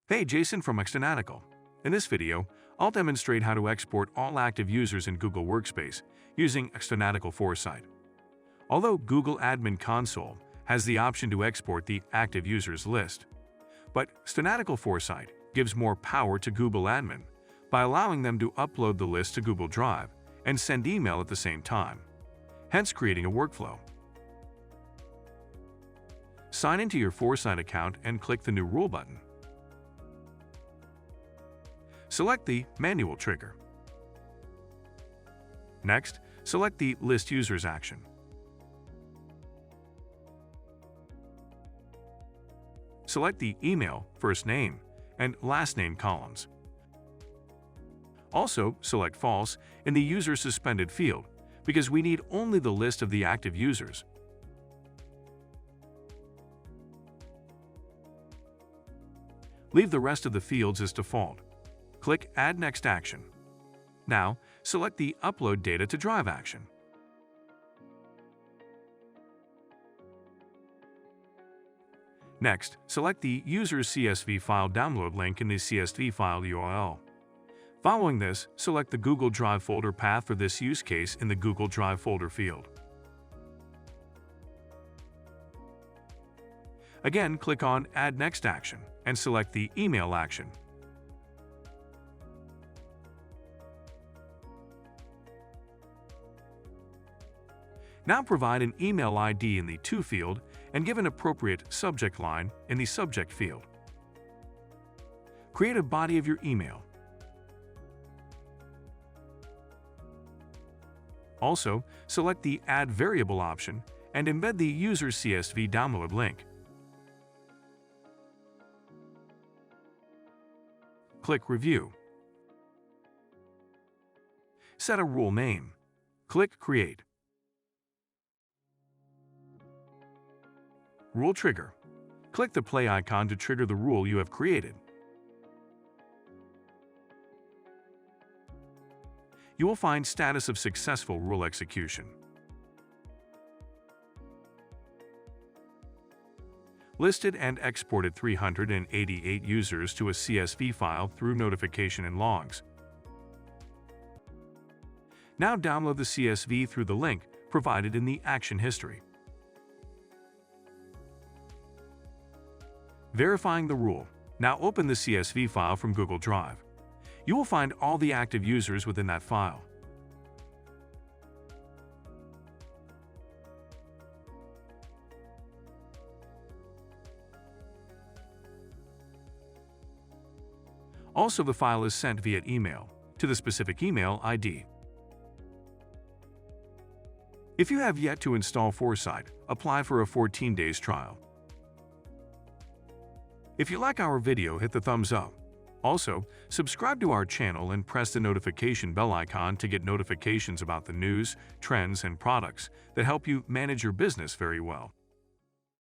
Hey, Jason from xFanatical. In this video, I'll demonstrate how to export all active users in Google Workspace using xFanatical Foresight. Although Google Admin Console has the option to export the active users list, but xFanatical Foresight gives more power to Google Admin by allowing them to upload the list to Google Drive and send email at the same time, hence creating a workflow. Sign into your Foresight account and click the New Rule button. Select the Manual trigger. Next, select the List Users action. Select the Email, First Name, and Last Name columns. Also, select False in the User Suspended field because we need only the list of the active users. Leave the rest of the fields as default. Click Add Next action. Now, select the Upload Data to Drive action. Next, select the User's CSV file download link in the CSV file URL. Following this, select the Google Drive folder path for this use case in the Google Drive folder field. Again, click on Add Next action and select the Email action. Now provide an email ID in the To field and give an appropriate subject line in the Subject field. Create a body of your email. Also, select the Add Variable option and embed the user's CSV download link. Click Review. Set a rule name. Click Create. Rule Trigger. Click the play icon to trigger the rule you have created. You will find Status of Successful Rule Execution. Listed and exported 388 users to a CSV file through notification and logs. Now download the CSV through the link provided in the action history. Verifying the rule. Now open the CSV file from Google Drive. You will find all the active users within that file. Also, the file is sent via email to the specific email ID. If you have yet to install Foresight, apply for a 14 days trial. If you like our video, hit the thumbs up. Also, subscribe to our channel and press the notification bell icon to get notifications about the news, trends, and products that help you manage your business very well.